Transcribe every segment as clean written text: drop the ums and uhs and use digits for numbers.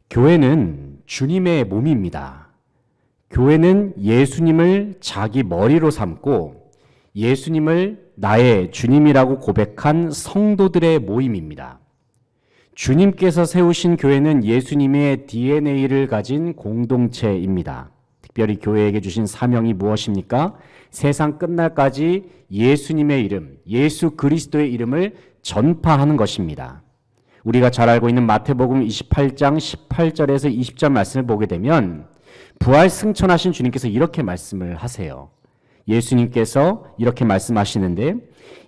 교회는 주님의 몸입니다. 교회는 예수님을 자기 머리로 삼고 예수님을 나의 주님이라고 고백한 성도들의 모임입니다. 주님께서 세우신 교회는 예수님의 DNA를 가진 공동체입니다. 특별히 교회에게 주신 사명이 무엇입니까? 세상 끝날까지 예수님의 이름, 예수 그리스도의 이름을 전파하는 것입니다. 우리가 잘 알고 있는 마태복음 28장 18절에서 20절 말씀을 보게 되면 부활 승천하신 주님께서 이렇게 말씀을 하세요. 예수님께서 이렇게 말씀하시는데,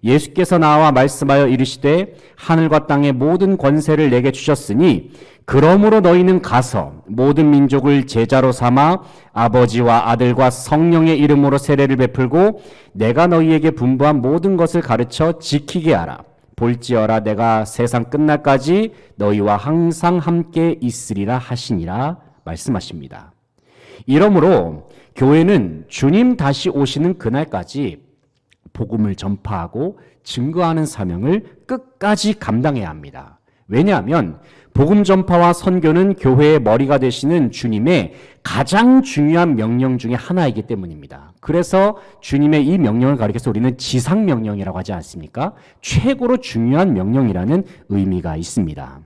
예수께서 나와 말씀하여 이르시되 하늘과 땅의 모든 권세를 내게 주셨으니 그러므로 너희는 가서 모든 민족을 제자로 삼아 아버지와 아들과 성령의 이름으로 세례를 베풀고 내가 너희에게 분부한 모든 것을 가르쳐 지키게 하라. 볼지어라 내가 세상 끝날까지 너희와 항상 함께 있으리라 하시니라 말씀하십니다. 이러므로 교회는 주님 다시 오시는 그날까지 복음을 전파하고 증거하는 사명을 끝까지 감당해야 합니다. 왜냐하면 복음 전파와 선교는 교회의 머리가 되시는 주님의 가장 중요한 명령 중에 하나이기 때문입니다. 그래서 주님의 이 명령을 가리켜서 우리는 지상명령이라고 하지 않습니까? 최고로 중요한 명령이라는 의미가 있습니다.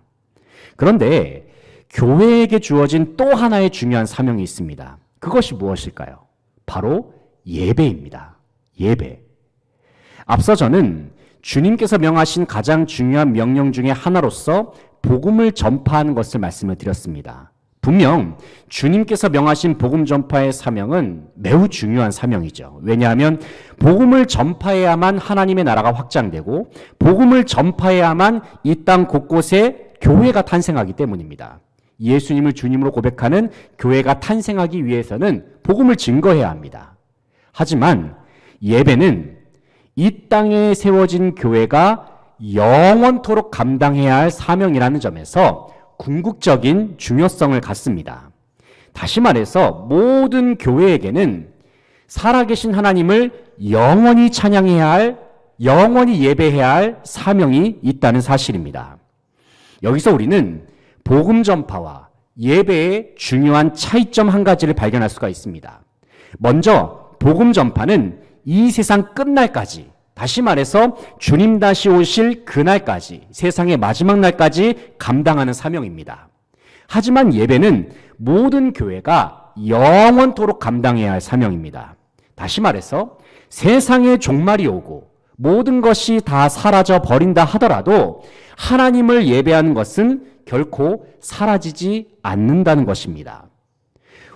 그런데 교회에게 주어진 또 하나의 중요한 사명이 있습니다. 그것이 무엇일까요? 바로 예배입니다. 예배. 앞서 저는 주님께서 명하신 가장 중요한 명령 중에 하나로서 복음을 전파하는 것을 말씀을 드렸습니다. 분명 주님께서 명하신 복음 전파의 사명은 매우 중요한 사명이죠. 왜냐하면 복음을 전파해야만 하나님의 나라가 확장되고 복음을 전파해야만 이 땅 곳곳에 교회가 탄생하기 때문입니다. 예수님을 주님으로 고백하는 교회가 탄생하기 위해서는 복음을 증거해야 합니다. 하지만 예배는 이 땅에 세워진 교회가 영원토록 감당해야 할 사명이라는 점에서 궁극적인 중요성을 갖습니다. 다시 말해서 모든 교회에게는 살아계신 하나님을 영원히 찬양해야 할, 영원히 예배해야 할 사명이 있다는 사실입니다. 여기서 우리는 복음 전파와 예배의 중요한 차이점 한 가지를 발견할 수가 있습니다. 먼저 복음 전파는 이 세상 끝날까지, 다시 말해서 주님 다시 오실 그날까지, 세상의 마지막 날까지 감당하는 사명입니다. 하지만 예배는 모든 교회가 영원토록 감당해야 할 사명입니다. 다시 말해서 세상의 종말이 오고 모든 것이 다 사라져 버린다 하더라도 하나님을 예배하는 것은 결코 사라지지 않는다는 것입니다.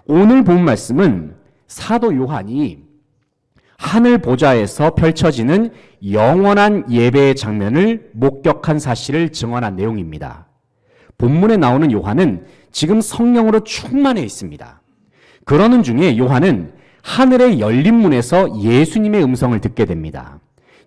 오늘 본 말씀은 사도 요한이 하늘 보좌에서 펼쳐지는 영원한 예배의 장면을 목격한 사실을 증언한 내용입니다. 본문에 나오는 요한은 지금 성령으로 충만해 있습니다. 그러는 중에 요한은 하늘의 열린 문에서 예수님의 음성을 듣게 됩니다.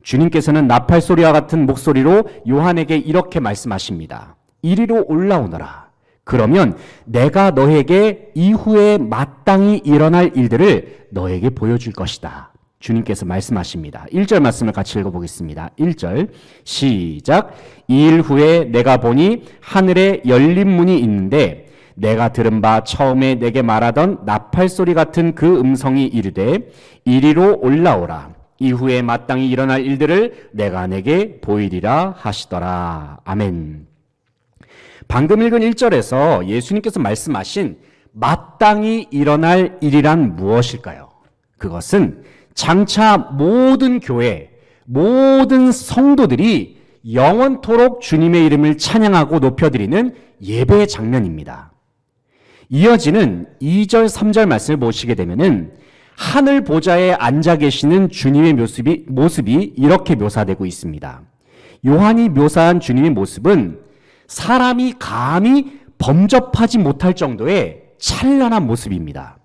주님께서는 나팔 소리와 같은 목소리로 요한에게 이렇게 말씀하십니다. 이리로 올라오너라. 그러면 내가 너에게 이후에 마땅히 일어날 일들을 너에게 보여줄 것이다. 주님께서 말씀하십니다. 1절 말씀을 같이 읽어보겠습니다. 1절 시작. 이 일 후에 내가 보니 하늘에 열린 문이 있는데 내가 들은 바 처음에 내게 말하던 나팔 소리 같은 그 음성이 이르되 이리로 올라오라. 이후에 마땅히 일어날 일들을 내가 내게 보이리라 하시더라. 아멘. 방금 읽은 1절에서 예수님께서 말씀하신 마땅히 일어날 일이란 무엇일까요? 그것은 장차 모든 교회, 모든 성도들이 영원토록 주님의 이름을 찬양하고 높여드리는 예배의 장면입니다. 이어지는 2절, 3절 말씀을 보시게 되면은 하늘 보좌에 앉아 계시는 주님의 모습이 이렇게 묘사되고 있습니다. 요한이 묘사한 주님의 모습은 사람이 감히 범접하지 못할 정도의 찬란한 모습입니다.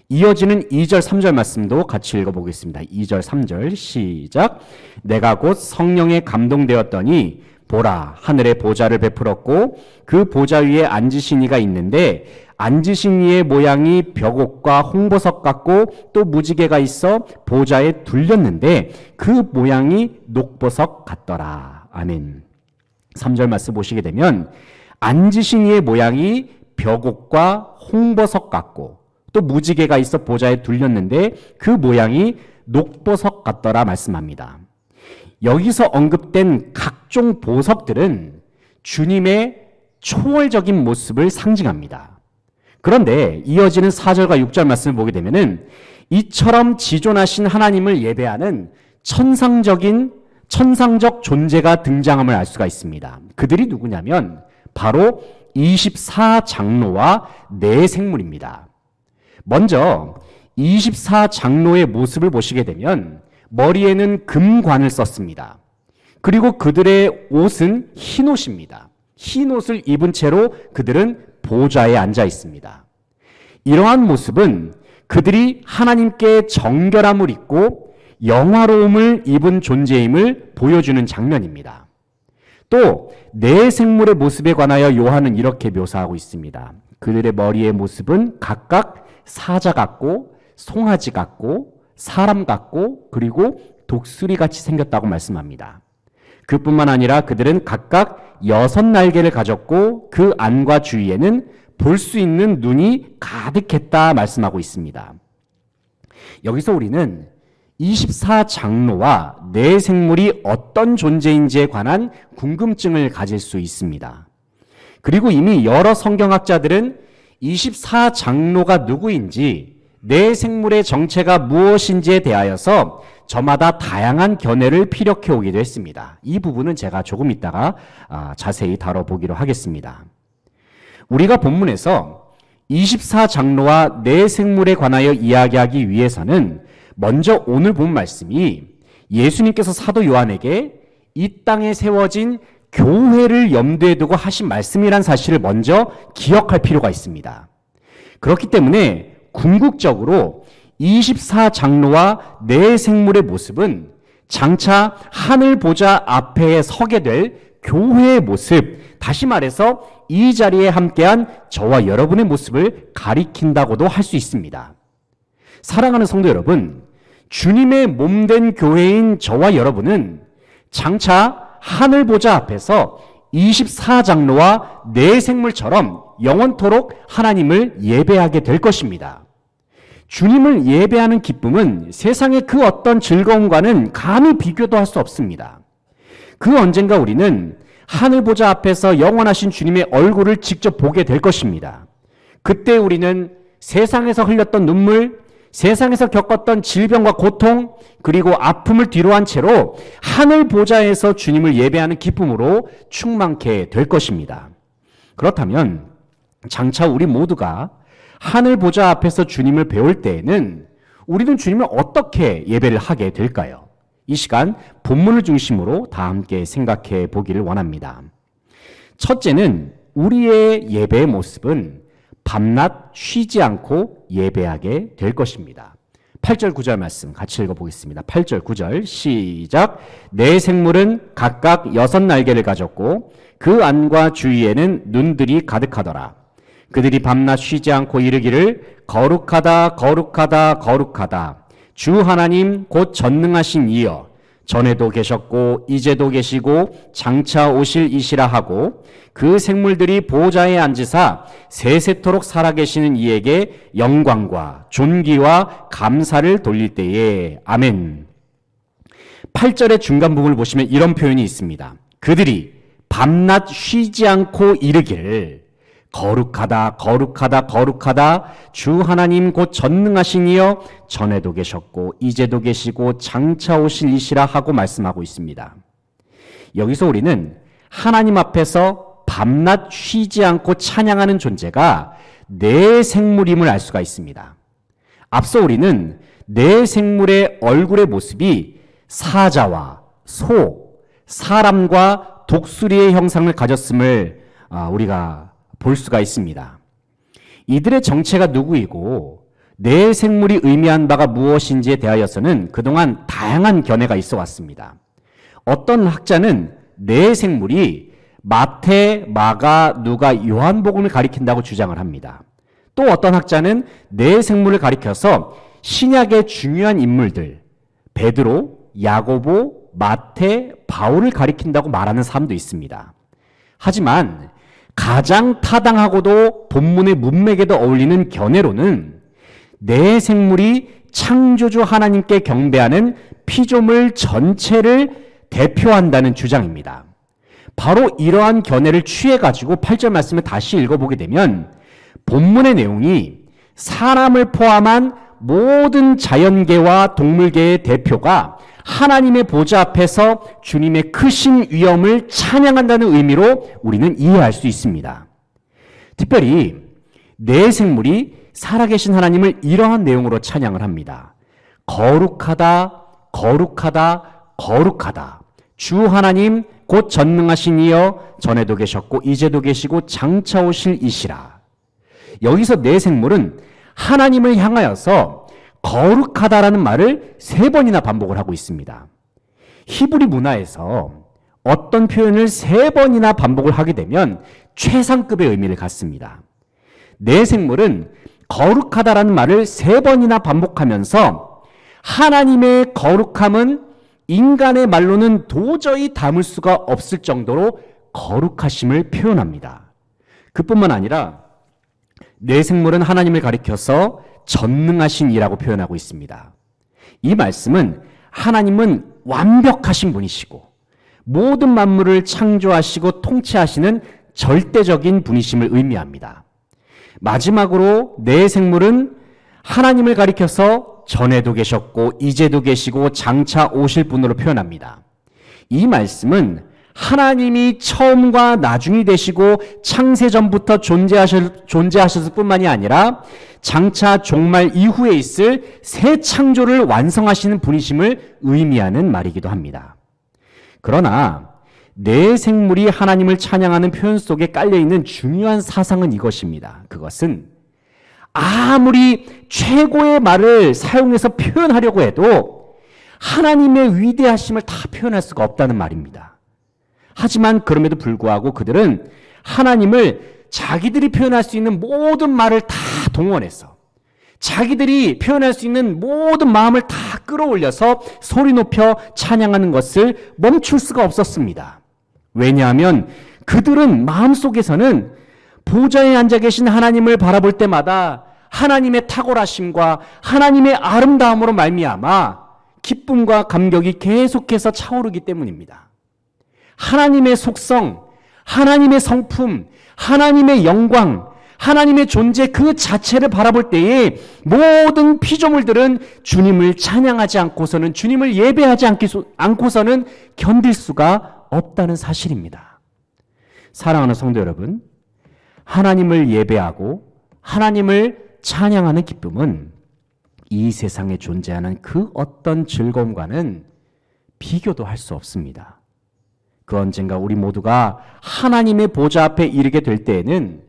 이어지는 2절, 3절 말씀도 같이 읽어보겠습니다. 2절, 3절 시작. 내가 곧 성령에 감동되었더니 보라 하늘에 보좌를 베풀었고 그 보좌 위에 앉으신 이가 있는데 앉으신 이의 모양이 벽옥과 홍보석 같고 또 무지개가 있어 보좌에 둘렸는데 그 모양이 녹보석 같더라. 아멘. 3절 말씀 보시게 되면 앉으신 이의 모양이 벼곡과 홍버섯 같고 또 무지개가 있어 보좌에 둘렸는데 그 모양이 녹보석 같더라 말씀합니다. 여기서 언급된 각종 보석들은 주님의 초월적인 모습을 상징합니다. 그런데 이어지는 4절과 6절 말씀을 보게 되면은 이처럼 지존하신 하나님을 예배하는 천상적 존재가 등장함을 알 수가 있습니다. 그들이 누구냐면 바로 24장로와 네 생물입니다. 먼저 24장로의 모습을 보시게 되면 머리에는 금관을 썼습니다. 그리고 그들의 옷은 흰옷입니다. 흰옷을 입은 채로 그들은 보좌에 앉아 있습니다. 이러한 모습은 그들이 하나님께 정결함을 입고 영화로움을 입은 존재임을 보여주는 장면입니다. 또 네 생물의 모습에 관하여 요한은 이렇게 묘사하고 있습니다. 그들의 머리의 모습은 각각 사자 같고 송아지 같고 사람 같고 그리고 독수리 같이 생겼다고 말씀합니다. 그뿐만 아니라 그들은 각각 6날개를 가졌고 그 안과 주위에는 볼 수 있는 눈이 가득했다 말씀하고 있습니다. 여기서 우리는 24장로와 네 생물이 어떤 존재인지에 관한 궁금증을 가질 수 있습니다. 그리고 이미 여러 성경학자들은 24장로가 누구인지 네 생물의 정체가 무엇인지에 대하여서 저마다 다양한 견해를 피력해 오기도 했습니다. 이 부분은 제가 조금 있다가 자세히 다뤄보기로 하겠습니다. 우리가 본문에서 24장로와 네 생물에 관하여 이야기하기 위해서는 먼저 오늘 본 말씀이 예수님께서 사도 요한에게 이 땅에 세워진 교회를 염두에 두고 하신 말씀이란 사실을 먼저 기억할 필요가 있습니다. 그렇기 때문에 궁극적으로 24장로와 네 생물의 모습은 장차 하늘 보좌 앞에 서게 될 교회의 모습, 다시 말해서 이 자리에 함께한 저와 여러분의 모습을 가리킨다고도 할 수 있습니다. 사랑하는 성도 여러분, 주님의 몸된 교회인 저와 여러분은 장차 하늘 보좌 앞에서 24장로와 네 생물처럼 영원토록 하나님을 예배하게 될 것입니다. 주님을 예배하는 기쁨은 세상의 그 어떤 즐거움과는 감히 비교도 할 수 없습니다. 그 언젠가 우리는 하늘 보좌 앞에서 영원하신 주님의 얼굴을 직접 보게 될 것입니다. 그때 우리는 세상에서 흘렸던 눈물, 세상에서 겪었던 질병과 고통, 그리고 아픔을 뒤로한 채로 하늘 보좌에서 주님을 예배하는 기쁨으로 충만케 될 것입니다. 그렇다면 장차 우리 모두가 하늘 보좌 앞에서 주님을 배울 때에는 우리는 주님을 어떻게 예배를 하게 될까요? 이 시간 본문을 중심으로 다 함께 생각해 보기를 원합니다. 첫째는 우리의 예배의 모습은 밤낮 쉬지 않고 예배하게 될 것입니다. 8절 9절 말씀 같이 읽어보겠습니다. 8절 9절 시작. 네 생물은 각각 6날개를 가졌고 그 안과 주위에는 눈들이 가득하더라. 그들이 밤낮 쉬지 않고 이르기를 거룩하다 거룩하다 거룩하다 주 하나님 곧 전능하신 이여 전에도 계셨고 이제도 계시고 장차 오실 이시라 하고 그 생물들이 보좌에 앉으사 세세토록 살아계시는 이에게 영광과 존귀와 감사를 돌릴 때에 아멘. 8절의 중간 부분을 보시면 이런 표현이 있습니다. 그들이 밤낮 쉬지 않고 이르기를 거룩하다 거룩하다 거룩하다 주 하나님 곧 전능하신 이여 전에도 계셨고 이제도 계시고 장차 오실 이시라 하고 말씀하고 있습니다. 여기서 우리는 하나님 앞에서 밤낮 쉬지 않고 찬양하는 존재가 네 생물임을 알 수가 있습니다. 앞서 우리는 네 생물의 얼굴의 모습이 사자와 소, 사람과 독수리의 형상을 가졌음을 우리가 볼 수가 있습니다. 이들의 정체가 누구이고 네 생물이 의미한 바가 무엇인지에 대하여서는 그동안 다양한 견해가 있어 왔습니다. 어떤 학자는 네 생물이 마태, 마가, 누가, 요한복음을 가리킨다고 주장을 합니다. 또 어떤 학자는 네 생물을 가리켜서 신약의 중요한 인물들, 베드로, 야고보, 마태, 바울을 가리킨다고 말하는 사람도 있습니다. 하지만 가장 타당하고도 본문의 문맥에도 어울리는 견해로는 내 생물이 창조주 하나님께 경배하는 피조물 전체를 대표한다는 주장입니다. 바로 이러한 견해를 취해가지고 8절 말씀을 다시 읽어보게 되면 본문의 내용이 사람을 포함한 모든 자연계와 동물계의 대표가 하나님의 보좌 앞에서 주님의 크신 위엄을 찬양한다는 의미로 우리는 이해할 수 있습니다. 특별히 내 생물이 살아계신 하나님을 이러한 내용으로 찬양을 합니다. 거룩하다, 거룩하다, 거룩하다. 주 하나님 곧 전능하신 이여 전에도 계셨고 이제도 계시고 장차 오실 이시라. 여기서 내 생물은 하나님을 향하여서 거룩하다라는 말을 3번이나 반복을 하고 있습니다. 히브리 문화에서 어떤 표현을 3번이나 반복을 하게 되면 최상급의 의미를 갖습니다. 내 생물은 거룩하다라는 말을 3번이나 반복하면서 하나님의 거룩함은 인간의 말로는 도저히 담을 수가 없을 정도로 거룩하심을 표현합니다. 그뿐만 아니라 내 생물은 하나님을 가리켜서 전능하신 이라고 표현하고 있습니다. 이 말씀은 하나님은 완벽하신 분이시고 모든 만물을 창조하시고 통치하시는 절대적인 분이심을 의미합니다. 마지막으로 내 생물은 하나님을 가리켜서 전에도 계셨고 이제도 계시고 장차 오실 분으로 표현합니다. 이 말씀은 하나님이 처음과 나중이 되시고 창세전부터 존재하셨을 뿐만이 아니라 장차 종말 이후에 있을 새 창조를 완성하시는 분이심을 의미하는 말이기도 합니다. 그러나 내 생물이 하나님을 찬양하는 표현 속에 깔려있는 중요한 사상은 이것입니다. 그것은 아무리 최고의 말을 사용해서 표현하려고 해도 하나님의 위대하심을 다 표현할 수가 없다는 말입니다. 하지만 그럼에도 불구하고 그들은 하나님을 자기들이 표현할 수 있는 모든 말을 다 동원해서 자기들이 표현할 수 있는 모든 마음을 다 끌어올려서 소리 높여 찬양하는 것을 멈출 수가 없었습니다. 왜냐하면 그들은 마음속에서는 보좌에 앉아 계신 하나님을 바라볼 때마다 하나님의 탁월하심과 하나님의 아름다움으로 말미암아 기쁨과 감격이 계속해서 차오르기 때문입니다. 하나님의 속성, 하나님의 성품, 하나님의 영광, 하나님의 존재 그 자체를 바라볼 때에 모든 피조물들은 주님을 찬양하지 않고서는, 주님을 예배하지 않고서는 견딜 수가 없다는 사실입니다. 사랑하는 성도 여러분, 하나님을 예배하고 하나님을 찬양하는 기쁨은 이 세상에 존재하는 그 어떤 즐거움과는 비교도 할 수 없습니다. 그 언젠가 우리 모두가 하나님의 보좌 앞에 이르게 될 때에는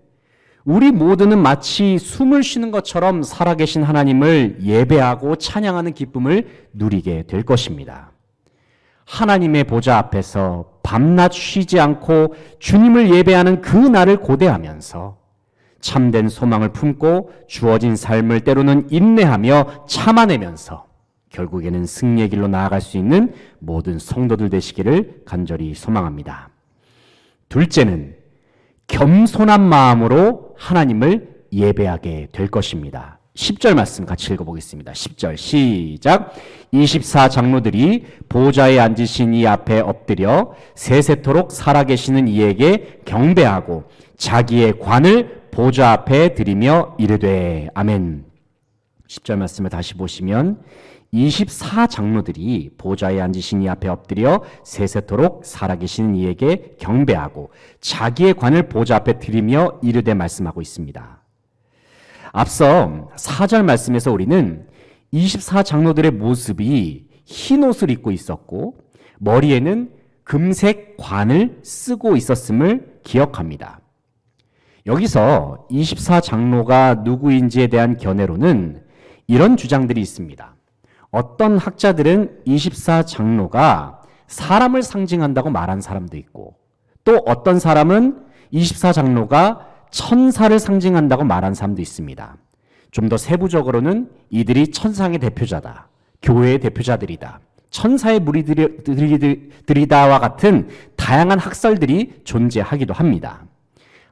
우리 모두는 마치 숨을 쉬는 것처럼 살아계신 하나님을 예배하고 찬양하는 기쁨을 누리게 될 것입니다. 하나님의 보좌 앞에서 밤낮 쉬지 않고 주님을 예배하는 그 날을 고대하면서 참된 소망을 품고 주어진 삶을 때로는 인내하며 참아내면서 결국에는 승리의 길로 나아갈 수 있는 모든 성도들 되시기를 간절히 소망합니다. 둘째는 겸손한 마음으로 하나님을 예배하게 될 것입니다. 10절 말씀 같이 읽어보겠습니다. 10절 시작. 24장로들이 보좌에 앉으신 이 앞에 엎드려 세세토록 살아계시는 이에게 경배하고 자기의 관을 보좌 앞에 드리며 이르되 아멘. 10절 말씀을 다시 보시면 24장로들이 보좌에 앉으신 이 앞에 엎드려 세세토록 살아계시는 이에게 경배하고 자기의 관을 보좌 앞에 드리며 이르되 말씀하고 있습니다. 앞서 4절 말씀에서 우리는 24장로들의 모습이 흰 옷을 입고 있었고 머리에는 금색 관을 쓰고 있었음을 기억합니다. 여기서 24장로가 누구인지에 대한 견해로는 이런 주장들이 있습니다. 어떤 학자들은 24장로가 사람을 상징한다고 말한 사람도 있고 또 어떤 사람은 24장로가 천사를 상징한다고 말한 사람도 있습니다. 좀 더 세부적으로는 이들이 천상의 대표자다, 교회의 대표자들이다, 천사의 무리들이다와 같은 다양한 학설들이 존재하기도 합니다.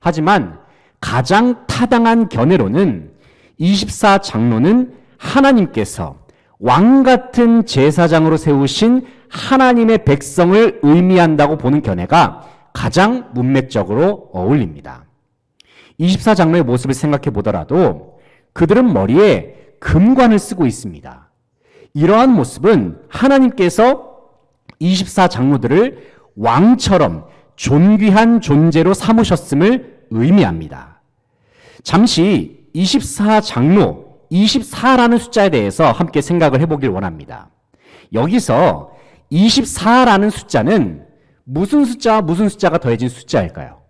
하지만 가장 타당한 견해로는 24장로는 하나님께서 왕 같은 제사장으로 세우신 하나님의 백성을 의미한다고 보는 견해가 가장 문맥적으로 어울립니다. 24장로의 모습을 생각해 보더라도 그들은 머리에 금관을 쓰고 있습니다. 이러한 모습은 하나님께서 24장로들을 왕처럼 존귀한 존재로 삼으셨음을 의미합니다. 잠시 24장로, 24라는 숫자에 대해서 함께 생각을 해보길 원합니다. 여기서 24라는 숫자는 무슨 숫자와 무슨 숫자가 더해진 숫자일까요?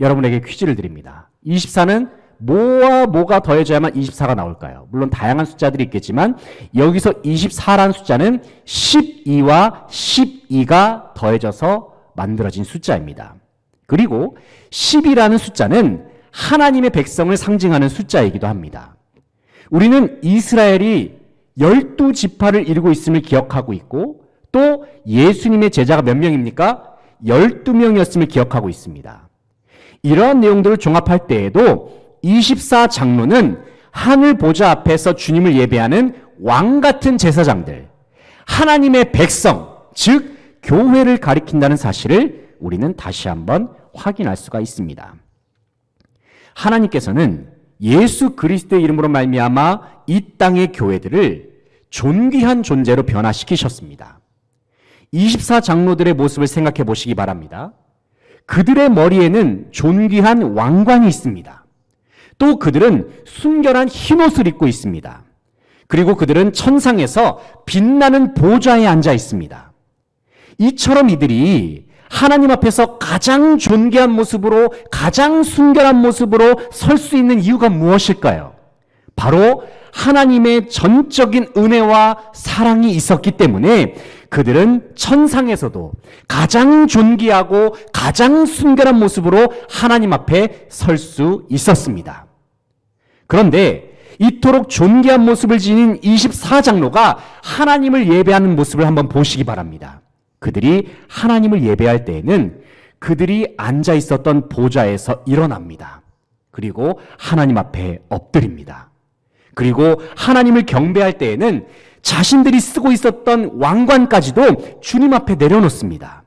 여러분에게 퀴즈를 드립니다. 24는 뭐와 뭐가 더해져야만 24가 나올까요? 물론 다양한 숫자들이 있겠지만 여기서 24라는 숫자는 12와 12가 더해져서 만들어진 숫자입니다. 그리고 10이라는 숫자는 하나님의 백성을 상징하는 숫자이기도 합니다. 우리는 이스라엘이 12지파를 이루고 있음을 기억하고 있고 또 예수님의 제자가 몇 명입니까? 12명이었음을 기억하고 있습니다. 이러한 내용들을 종합할 때에도 24장로는 하늘 보좌 앞에서 주님을 예배하는 왕 같은 제사장들, 하나님의 백성, 즉 교회를 가리킨다는 사실을 우리는 다시 한번 확인할 수가 있습니다. 하나님께서는 예수 그리스도의 이름으로 말미암아 이 땅의 교회들을 존귀한 존재로 변화시키셨습니다. 24장로들의 모습을 생각해 보시기 바랍니다. 그들의 머리에는 존귀한 왕관이 있습니다. 또 그들은 순결한 흰옷을 입고 있습니다. 그리고 그들은 천상에서 빛나는 보좌에 앉아 있습니다. 이처럼 이들이 하나님 앞에서 가장 존귀한 모습으로, 가장 순결한 모습으로 설 수 있는 이유가 무엇일까요? 바로 하나님의 전적인 은혜와 사랑이 있었기 때문에 그들은 천상에서도 가장 존귀하고 가장 순결한 모습으로 하나님 앞에 설 수 있었습니다. 그런데 이토록 존귀한 모습을 지닌 24장로가 하나님을 예배하는 모습을 한번 보시기 바랍니다. 그들이 하나님을 예배할 때에는 그들이 앉아 있었던 보좌에서 일어납니다. 그리고 하나님 앞에 엎드립니다. 그리고 하나님을 경배할 때에는 자신들이 쓰고 있었던 왕관까지도 주님 앞에 내려놓습니다.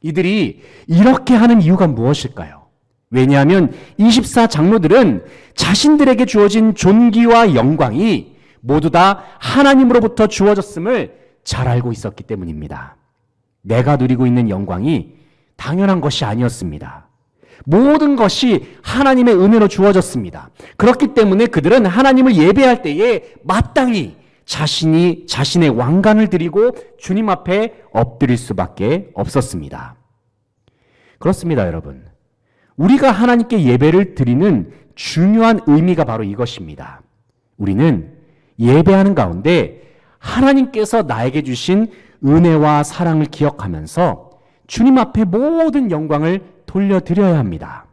이들이 이렇게 하는 이유가 무엇일까요? 왜냐하면 24장로들은 자신들에게 주어진 존귀와 영광이 모두 다 하나님으로부터 주어졌음을 잘 알고 있었기 때문입니다. 내가 누리고 있는 영광이 당연한 것이 아니었습니다. 모든 것이 하나님의 은혜로 주어졌습니다. 그렇기 때문에 그들은 하나님을 예배할 때에 마땅히 자신의 왕관을 드리고 주님 앞에 엎드릴 수밖에 없었습니다. 그렇습니다, 여러분. 우리가 하나님께 예배를 드리는 중요한 의미가 바로 이것입니다. 우리는 예배하는 가운데 하나님께서 나에게 주신 은혜와 사랑을 기억하면서 주님 앞에 모든 영광을 돌려드려야 합니다.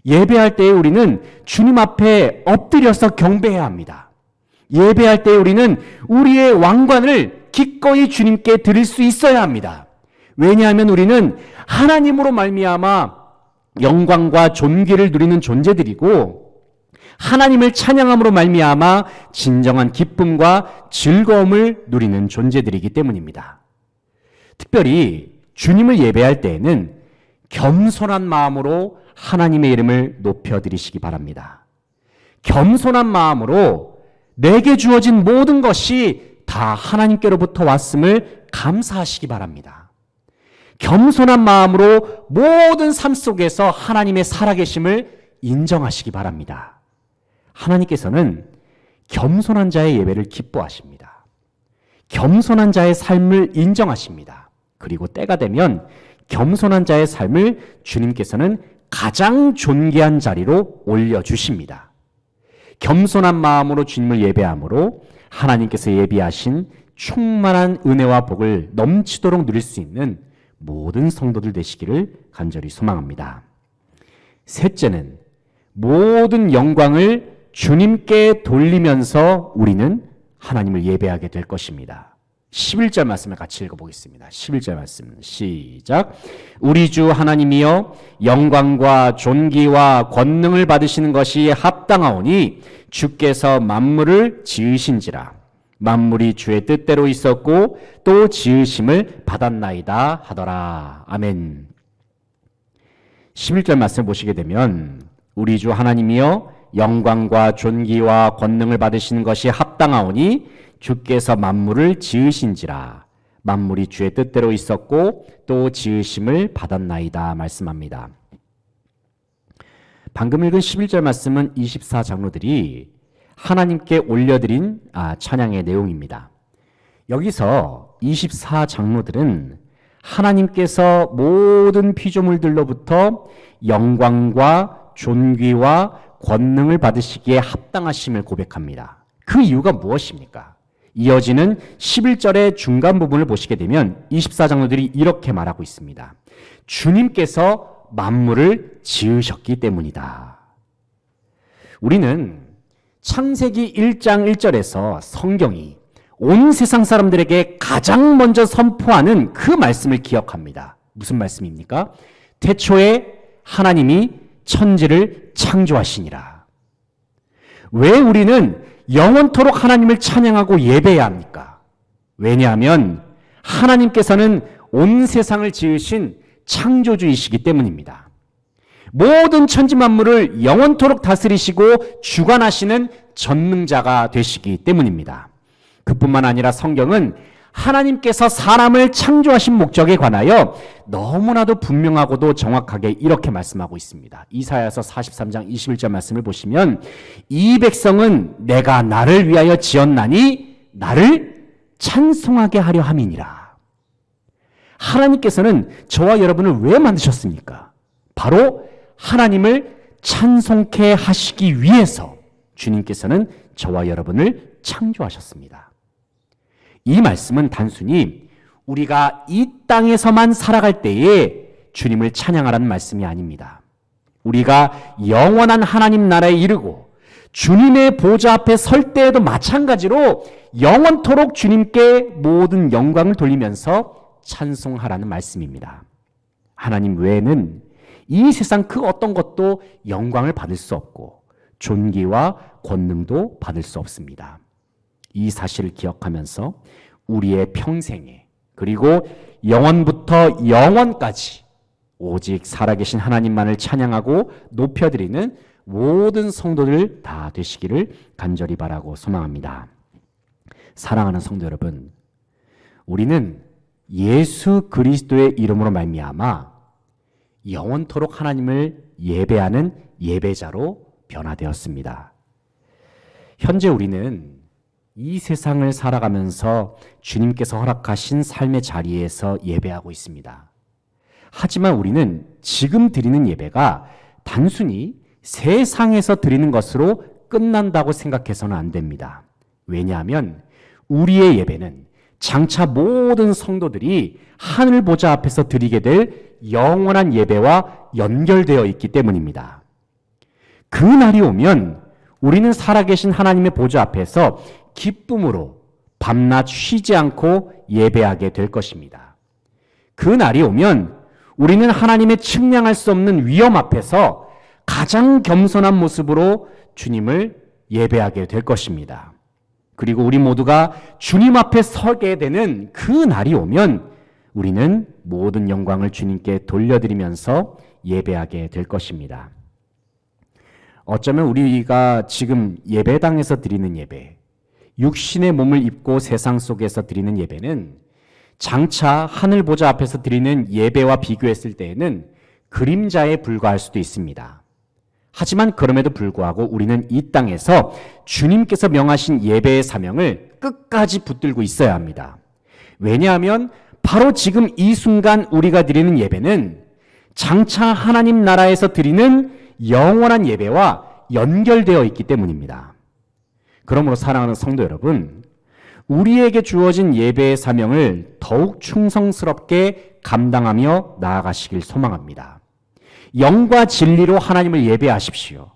예배할 때에 우리는 주님 앞에 엎드려서 경배해야 합니다. 예배할 때에 우리는 우리의 왕관을 기꺼이 주님께 드릴 수 있어야 합니다. 왜냐하면 우리는 하나님으로 말미암아 영광과 존귀를 누리는 존재들이고 하나님을 찬양함으로 말미암아 진정한 기쁨과 즐거움을 누리는 존재들이기 때문입니다. 특별히 주님을 예배할 때에는 겸손한 마음으로 하나님의 이름을 높여드리시기 바랍니다. 겸손한 마음으로 내게 주어진 모든 것이 다 하나님께로부터 왔음을 감사하시기 바랍니다. 겸손한 마음으로 모든 삶 속에서 하나님의 살아계심을 인정하시기 바랍니다. 하나님께서는 겸손한 자의 예배를 기뻐하십니다. 겸손한 자의 삶을 인정하십니다. 그리고 때가 되면 겸손한 자의 삶을 주님께서는 가장 존귀한 자리로 올려주십니다. 겸손한 마음으로 주님을 예배함으로 하나님께서 예비하신 충만한 은혜와 복을 넘치도록 누릴 수 있는 모든 성도들 되시기를 간절히 소망합니다. 셋째는 모든 영광을 주님께 돌리면서 우리는 하나님을 예배하게 될 것입니다. 11절 말씀을 같이 읽어보겠습니다. 11절 말씀 시작. 우리 주 하나님이여 영광과 존귀와 권능을 받으시는 것이 합당하오니 주께서 만물을 지으신지라. 만물이 주의 뜻대로 있었고 또 지으심을 받았나이다 하더라. 아멘. 11절 말씀 보시게 되면 우리 주 하나님이여 영광과 존귀와 권능을 받으시는 것이 합당하오니 주께서 만물을 지으신지라. 만물이 주의 뜻대로 있었고 또 지으심을 받았나이다 말씀합니다. 방금 읽은 11절 말씀은 24장로들이 하나님께 올려드린 찬양의 내용입니다. 여기서 24장로들은 하나님께서 모든 피조물들로부터 영광과 존귀와 권능을 받으시기에 합당하심을 고백합니다. 그 이유가 무엇입니까? 이어지는 11절의 중간 부분을 보시게 되면 24장로들이 이렇게 말하고 있습니다. 주님께서 만물을 지으셨기 때문이다. 우리는 창세기 1장 1절에서 성경이 온 세상 사람들에게 가장 먼저 선포하는 그 말씀을 기억합니다. 무슨 말씀입니까? 태초에 하나님이 천지를 창조하시니라. 왜 우리는 영원토록 하나님을 찬양하고 예배해야 합니까? 왜냐하면 하나님께서는 온 세상을 지으신 창조주이시기 때문입니다. 모든 천지 만물을 영원토록 다스리시고 주관하시는 전능자가 되시기 때문입니다. 그뿐만 아니라 성경은 하나님께서 사람을 창조하신 목적에 관하여 너무나도 분명하고도 정확하게 이렇게 말씀하고 있습니다. 이사야서 43장 21절 말씀을 보시면 이 백성은 내가 나를 위하여 지었나니 나를 찬송하게 하려 함이니라. 하나님께서는 저와 여러분을 왜 만드셨습니까? 바로 하나님을 찬송케 하시기 위해서 주님께서는 저와 여러분을 창조하셨습니다. 이 말씀은 단순히 우리가 이 땅에서만 살아갈 때에 주님을 찬양하라는 말씀이 아닙니다. 우리가 영원한 하나님 나라에 이르고 주님의 보좌 앞에 설 때에도 마찬가지로 영원토록 주님께 모든 영광을 돌리면서 찬송하라는 말씀입니다. 하나님 외에는 이 세상 그 어떤 것도 영광을 받을 수 없고 존귀와 권능도 받을 수 없습니다. 이 사실을 기억하면서 우리의 평생에 그리고 영원부터 영원까지 오직 살아계신 하나님만을 찬양하고 높여드리는 모든 성도들 다 되시기를 간절히 바라고 소망합니다. 사랑하는 성도 여러분, 우리는 예수 그리스도의 이름으로 말미암아 영원토록 하나님을 예배하는 예배자로 변화되었습니다. 현재 우리는 이 세상을 살아가면서 주님께서 허락하신 삶의 자리에서 예배하고 있습니다. 하지만 우리는 지금 드리는 예배가 단순히 세상에서 드리는 것으로 끝난다고 생각해서는 안 됩니다. 왜냐하면 우리의 예배는 장차 모든 성도들이 하늘 보좌 앞에서 드리게 될 영원한 예배와 연결되어 있기 때문입니다. 그 날이 오면 우리는 살아계신 하나님의 보좌 앞에서 기쁨으로 밤낮 쉬지 않고 예배하게 될 것입니다. 그 날이 오면 우리는 하나님의 측량할 수 없는 위엄 앞에서 가장 겸손한 모습으로 주님을 예배하게 될 것입니다. 그리고 우리 모두가 주님 앞에 서게 되는 그 날이 오면 우리는 모든 영광을 주님께 돌려드리면서 예배하게 될 것입니다. 어쩌면 우리가 지금 예배당에서 드리는 예배, 육신의 몸을 입고 세상 속에서 드리는 예배는 장차 하늘 보좌 앞에서 드리는 예배와 비교했을 때에는 그림자에 불과할 수도 있습니다. 하지만 그럼에도 불구하고 우리는 이 땅에서 주님께서 명하신 예배의 사명을 끝까지 붙들고 있어야 합니다. 왜냐하면 바로 지금 이 순간 우리가 드리는 예배는 장차 하나님 나라에서 드리는 영원한 예배와 연결되어 있기 때문입니다. 그러므로 사랑하는 성도 여러분, 우리에게 주어진 예배의 사명을 더욱 충성스럽게 감당하며 나아가시길 소망합니다. 영과 진리로 하나님을 예배하십시오.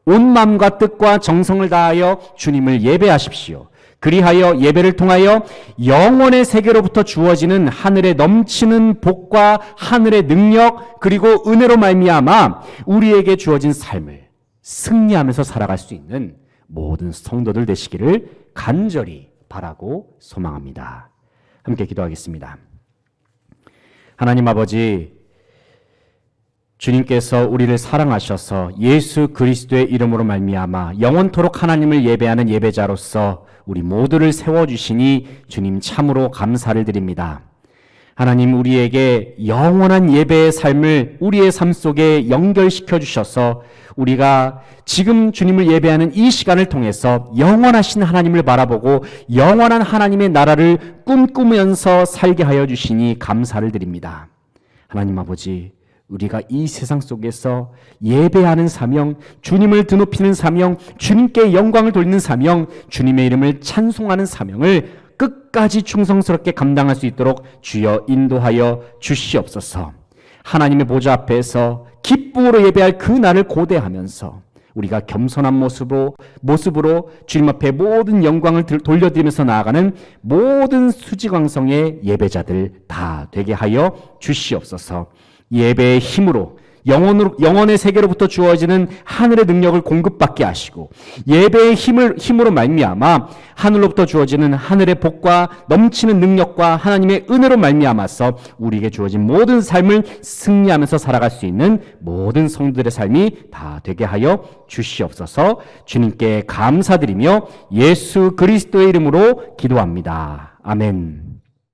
온 마음과 뜻과 정성을 다하여 주님을 예배하십시오. 그리하여 예배를 통하여 영원의 세계로부터 주어지는 하늘에 넘치는 복과 하늘의 능력 그리고 은혜로 말미암아 우리에게 주어진 삶을 승리하면서 살아갈 수 있는 모든 성도들 되시기를 간절히 바라고 소망합니다. 함께 기도하겠습니다. 하나님 아버지, 주님께서 우리를 사랑하셔서 예수 그리스도의 이름으로 말미암아 영원토록 하나님을 예배하는 예배자로서 우리 모두를 세워주시니 주님 참으로 감사를 드립니다. 하나님, 우리에게 영원한 예배의 삶을 우리의 삶 속에 연결시켜 주셔서 우리가 지금 주님을 예배하는 이 시간을 통해서 영원하신 하나님을 바라보고 영원한 하나님의 나라를 꿈꾸면서 살게 하여 주시니 감사를 드립니다. 하나님 아버지, 우리가 이 세상 속에서 예배하는 사명, 주님을 드높이는 사명, 주님께 영광을 돌리는 사명, 주님의 이름을 찬송하는 사명을 끝까지 충성스럽게 감당할 수 있도록 주여 인도하여 주시옵소서. 하나님의 보좌 앞에서 기쁨으로 예배할 그 날을 고대하면서 우리가 겸손한 모습으로 주님 앞에 모든 영광을 돌려드리면서 나아가는 모든 수지광성의 예배자들 다 되게 하여 주시옵소서. 예배의 힘으로 영원의 세계로부터 주어지는 하늘의 능력을 공급받게 하시고 예배의 힘으로 말미암아 하늘로부터 주어지는 하늘의 복과 넘치는 능력과 하나님의 은혜로 말미암아서 우리에게 주어진 모든 삶을 승리하면서 살아갈 수 있는 모든 성도들의 삶이 다 되게 하여 주시옵소서. 주님께 감사드리며 예수 그리스도의 이름으로 기도합니다. 아멘.